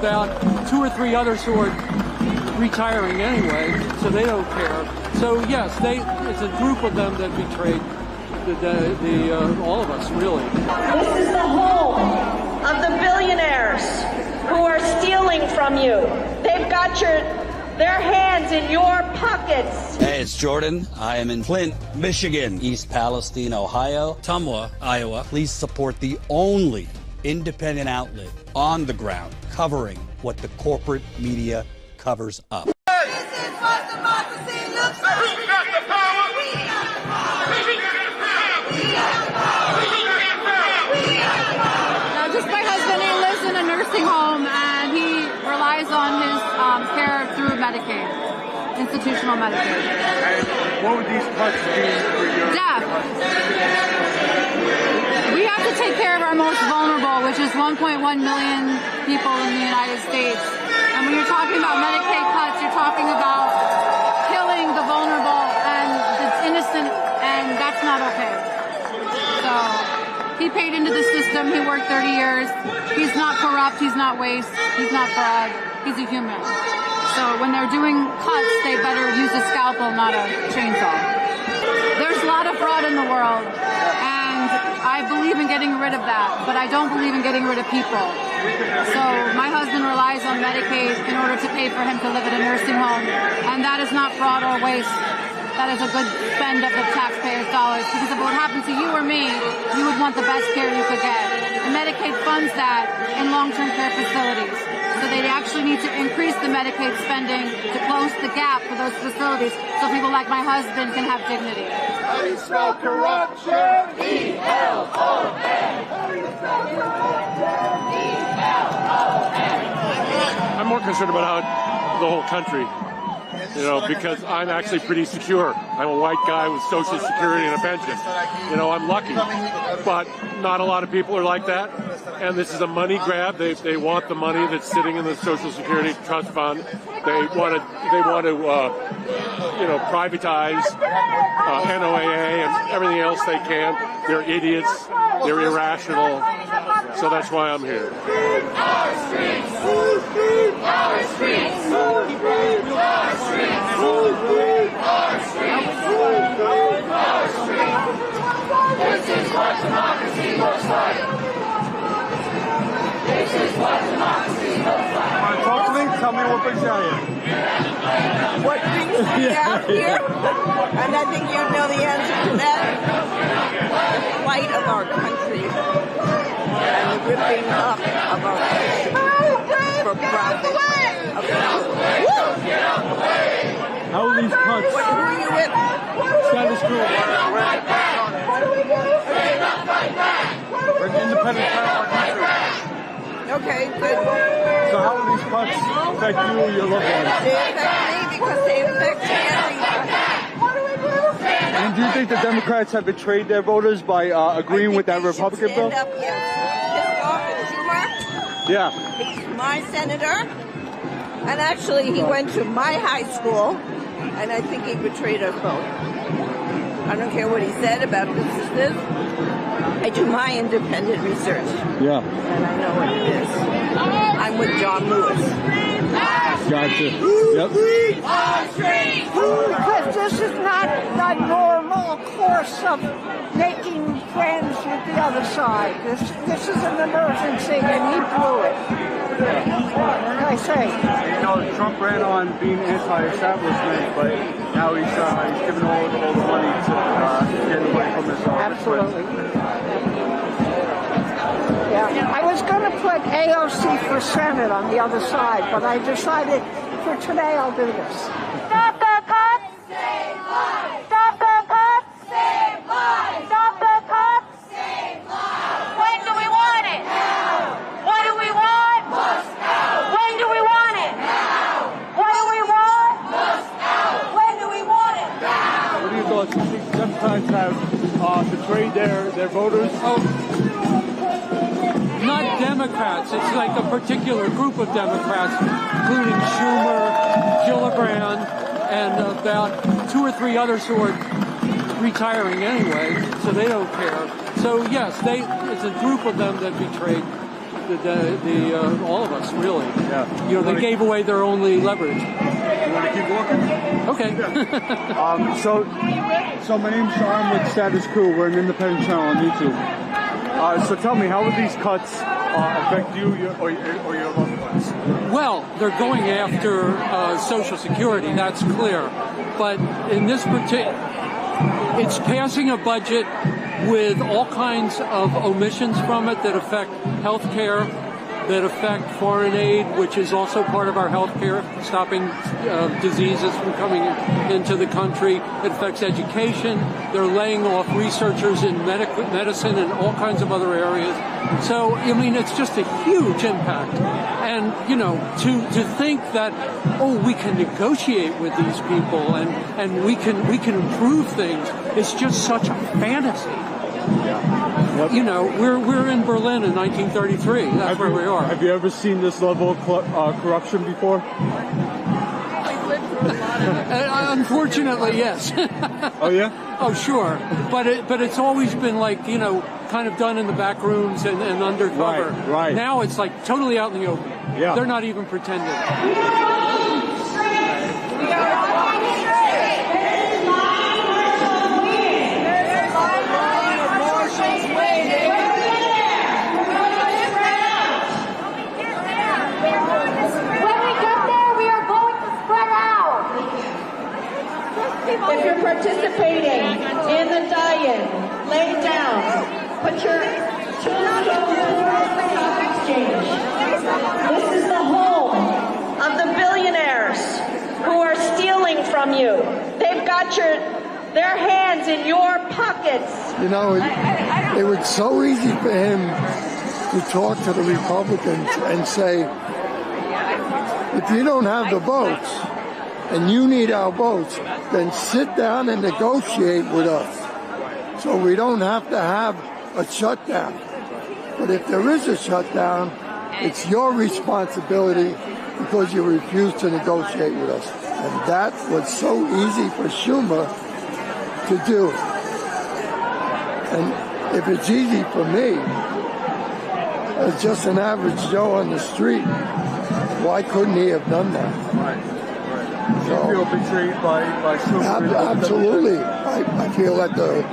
about 2 or 3 others who are retiring anyway, so they don't care. So yes, it's a group of them that betrayed all of us, really. This is the home of the billionaires who are stealing from you. They've got their hands in your pockets. Hey, it's Jordan. I am in Flint, Michigan, East Palestine, Ohio, Tumwa, Iowa. Please support the only independent outlet on the ground covering what the corporate media covers up. This is what democracy looks like. We got the power. We got the power. We got the power. We got the power. We got the power. We got the power. Just my husband, he lives in a nursing home and he relies on his care through Medicaid, institutional Medicaid. And what would these cuts do for your... Death. We have to take care of our most vulnerable, which is 1.1 million people in the United States. And when you're talking about Medicaid cuts, you're talking about killing the vulnerable and the innocent, and that's not okay. So he paid into the system. He worked 30 years. He's not corrupt. He's not waste. He's not fraud. He's a human. So when they're doing cuts, they better use a scalpel, not a chainsaw. There's a lot of fraud in the world, and I believe in getting rid of that, but I don't believe in getting rid of people. So my husband relies on Medicaid in order to pay for him to live at a nursing home, and that is not fraud or waste. That is a good spend of the taxpayers' dollars, because if it would happen to you or me, you would want the best care you could get. And Medicaid funds that in long-term care facilities. So they actually need to increase the Medicaid spending to close the gap for those facilities so people like my husband can have dignity. How do you spell corruption? E-L-O-N. I'm more concerned about how the whole country, because I'm actually pretty secure. I'm a white guy with Social Security and a pension. I'm lucky, but not a lot of people are like that. And this is a money grab. They want the money that's sitting in the Social Security Trust Fund. They want to privatize NOAA and everything else they can. They're idiots. They're irrational. So that's why I'm here. Our streets. Our streets. Our streets. Our streets. Our streets. This is what democracy looks like. This is what democracy looks like. Talk to me. Tell me what brings you out here. What brings me out here? And I think you know the answer to that. The plight of our country and the ripping up of our country for profit. How are these cuts? Who are you with? Status Coup. We're an independent part of our country. Okay, good. So how will these cuts affect you or your loved ones? They affect me because they affect everybody. And do you think the Democrats have betrayed their voters by agreeing with that Republican bill? Stand up, yes. Pissed off at Schumer. Yeah. He's my senator. And actually, he went to my high school, and I think he betrayed us both. I don't care what he said about this. I do my independent research. Yeah. And I know what it is. I'm with John Lewis. Gotcha. Yep. Because this is not the normal course of making friends with the other side. This is an emergency, and he blew it. What can I say? Trump ran on being anti-establishment, but now he's giving all the money to get away from his Absolutely. Yeah, I was going to put AOC for Senate on the other side, but I decided for today I'll do this. Stop the cuts! Save lives! Stop the cuts! Save lives! Stop the cuts! Save lives! When do we want it? Now! What do we want? Must out! When do we want it? Now! What do we want? Must out! When do we want it? Now! What are your thoughts? You think Democrats have betrayed their voters? Not Democrats. It's like a particular group of Democrats, including Schumer, Gillibrand, and about 2 or 3 others who are retiring anyway, so they don't care. So yes, it's a group of them that betrayed all of us, really. Yeah. You know, they gave away their only leverage. You want to keep walking? Okay. So my name's Sean with Status Coup. We're an independent channel on YouTube. So tell me, how would these cuts affect you or your loved ones? Well, they're going after Social Security, that's clear. But in this particular, it's passing a budget with all kinds of omissions from it that affect health care, that affect foreign aid, which is also part of our health care, stopping diseases from coming into the country. It affects education. They're laying off researchers in medicine and all kinds of other areas. So, I mean, it's just a huge impact. And, you know, to think that, oh, we can negotiate with these people and we can improve things, it's just such a fantasy. Yeah. Yep. You know, we're in Berlin in 1933. That's where we are. Have you ever seen this level of corruption before? Unfortunately, yes. Oh yeah. Oh sure, but it's always been like, you know, kind of done in the back rooms and undercover. Right. Now it's like totally out in the open. Yeah. They're not even pretending. If you're participating in the die-in, lay down. Put your tombstone towards the stock exchange. This is the home of the billionaires who are stealing from you. They've got their hands in your pockets. You know, it was so easy for him to talk to the Republicans and say, if you don't have the votes, and you need our votes, then sit down and negotiate with us. So we don't have to have a shutdown. But if there is a shutdown, it's your responsibility because you refuse to negotiate with us. And that was so easy for Schumer to do. And if it's easy for me, as just an average Joe on the street, why couldn't he have done that? Right. Do you feel betrayed by Schumer? Absolutely. I feel that the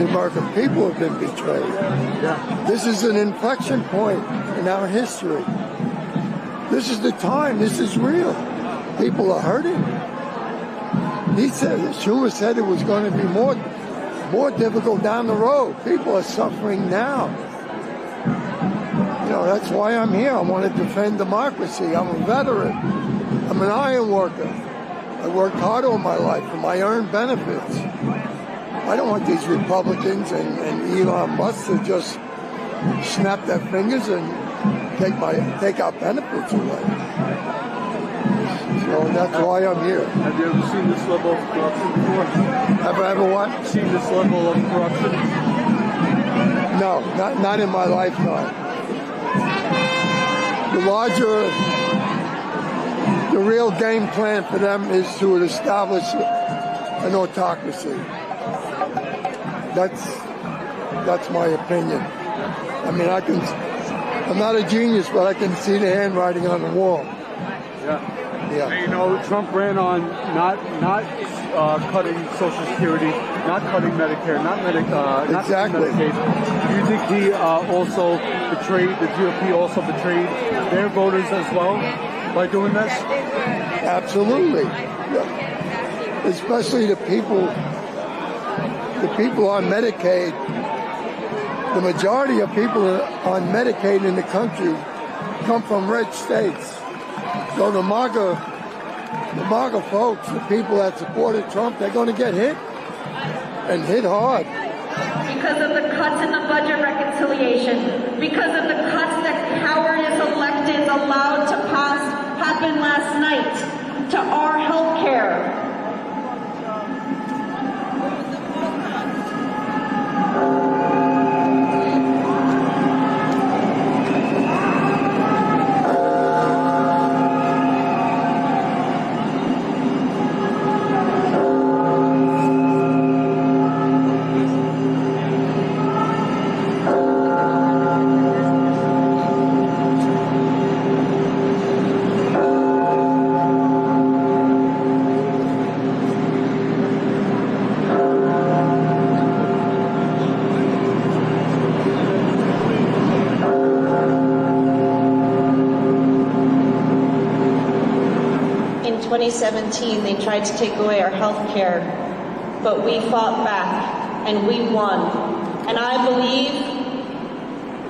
American people have been betrayed. Yeah. This is an inflection point in our history. This is the time. This is real. People are hurting. Schumer said it was going to be more difficult down the road. People are suffering now. You know, that's why I'm here. I want to defend democracy. I'm a veteran. I'm an iron worker. I worked hard all my life and I earned benefits. I don't want these Republicans and Elon Musk to just snap their fingers and take our benefits away. So that's why I'm here. Have you ever seen this level of corruption before? Have I ever what? Seen this level of corruption? No, not in my lifetime. The real game plan for them is to establish an autocracy. That's my opinion. I mean, I'm not a genius, but I can see the handwriting on the wall. Yeah. Yeah. And, you know, Trump ran on not cutting Social Security, not cutting Medicare, not exactly. Medicaid. Do you think he also betrayed, the GOP also betrayed their voters as well by doing this? Absolutely. Yeah. Especially the people on Medicaid. The majority of people on Medicaid in the country come from red states. So the MAGA folks, the people that supported Trump, they're going to get hit, and hit hard. Because of the cuts in the budget reconciliation, because of the cuts that cowardice electeds allowed to happen last night to our health care. 2017, they tried to take away our health care, but we fought back and we won. And I believe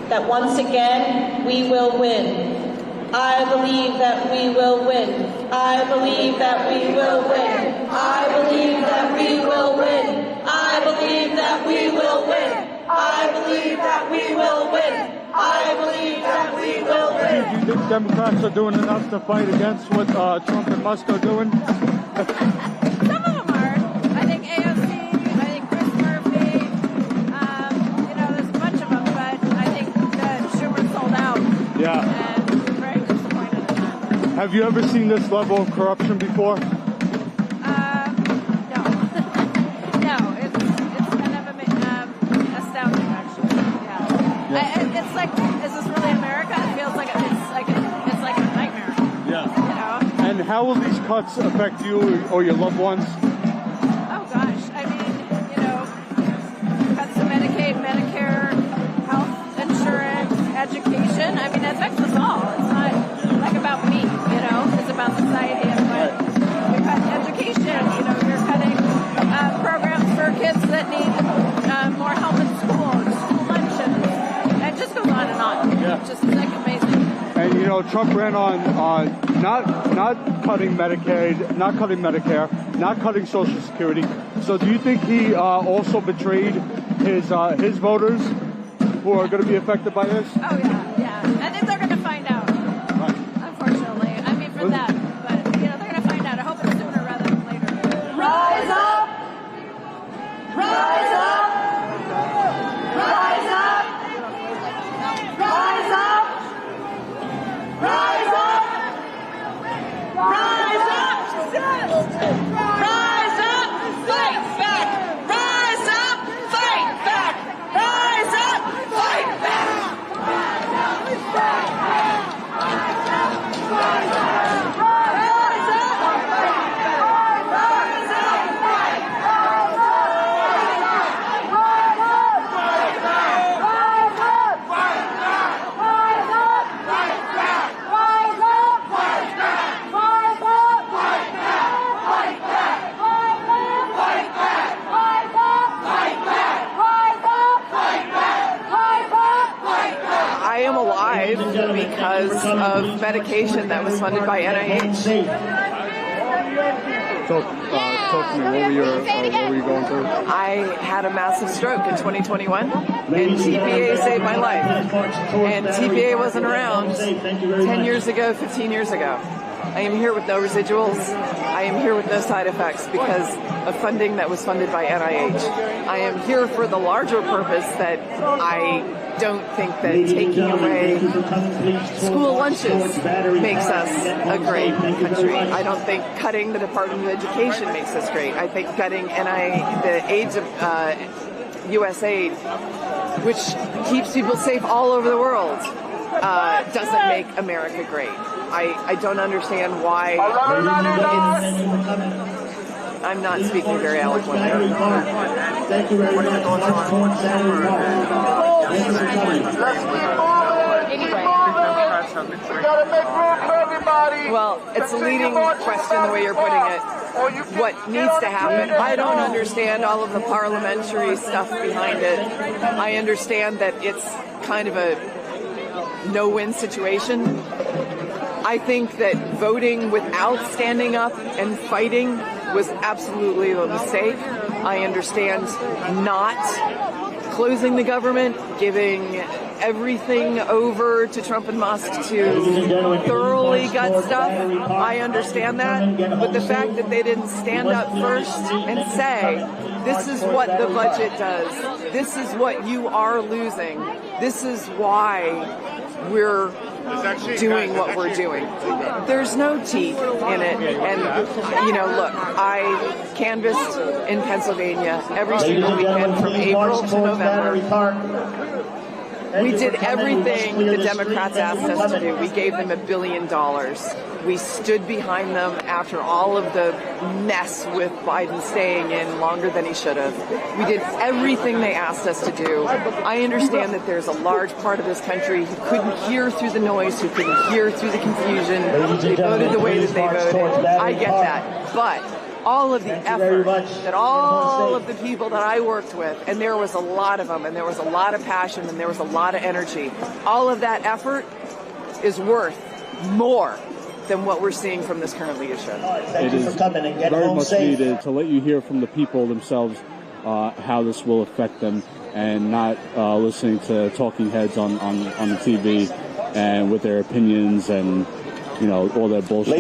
that once again, we will win. I believe that we will win. I believe that we will win. I believe that we will win. I believe that we will win. I believe that we will win. I believe that we will win. Do you think Democrats are doing enough to fight against what Trump and Musk are doing? Some of them are. I think AOC, I think Chris Murphy, you know, there's a bunch of them, but I think that Schumer sold out. Yeah. And I'm very disappointed in that. Have you ever seen this level of corruption before? No. No, it's kind of astounding, actually. Yeah. It's like, is this really America? It feels like it's like a nightmare. Yeah. You know? And how will these cuts affect you or your loved ones? Oh gosh, I mean, you know, cuts to Medicaid, Medicare, health insurance, education. I mean, it affects us all. It's not like about me, you know. It's about society. But we cut education. You know, you're cutting programs for kids that need more help in school lunches. It just goes on and on. Yeah. It's just like amazing. And you know, Trump ran on not cutting Medicaid, not cutting Medicare, not cutting Social Security. So do you think he also betrayed his voters who are going to be affected by this? Oh yeah. I think they're going to find out. Right. Unfortunately, I mean for that, but you know they're going to find out. I hope it's sooner rather than later. Rise up! Rise up! Rise up! Rise up! Rise up! Rise up! Rise up! Fight back! Rise up! Fight back! Rise up! Fight back! Rise up! Fight back! Rise up! Rise up! Rise I am alive because of medication that was funded by NIH. Talk to me. What were you going through? I had a massive stroke in 2021, and TPA saved my life. And TPA wasn't around 10 years ago, 15 years ago. I am here with no residuals. I am here with no side effects because of funding that was funded by NIH. I am here for the larger purpose that I don't think that taking away school lunches makes us a great country. I don't think cutting the Department of Education makes us great. I think cutting the AIDS of USAID, which keeps people safe all over the world, doesn't make America great. I don't understand why I'm not speaking very eloquently. Thank you very much. Well, it's a leading question the way you're putting it. What needs to happen? I don't understand all of the parliamentary stuff behind it. I understand that it's kind of a no-win situation. I think that voting without standing up and fighting was absolutely a mistake. I understand not closing the government, giving everything over to Trump and Musk to thoroughly gut stuff. I understand that. But the fact that they didn't stand up first and say, this is what the budget does. This is what you are losing. This is why we're doing what we're doing. There's no teeth in it. And, you know, look, I canvassed in Pennsylvania every single weekend from April to November. We did everything the Democrats asked us to do. We gave them $1 billion. We stood behind them after all of the mess with Biden staying in longer than he should have. We did everything they asked us to do. I understand that there's a large part of this country who couldn't hear through the noise, who couldn't hear through the confusion. They voted the way that they voted. I get that. But all of the effort that all of the people that I worked with, and there was a lot of them, and there was a lot of passion, and there was a lot of energy, all of that effort is worth more than what we're seeing from this current leadership. It is very much needed to let you hear from the people themselves how this will affect them, and not listening to talking heads on the TV and with their opinions and, you know, all that bullshit.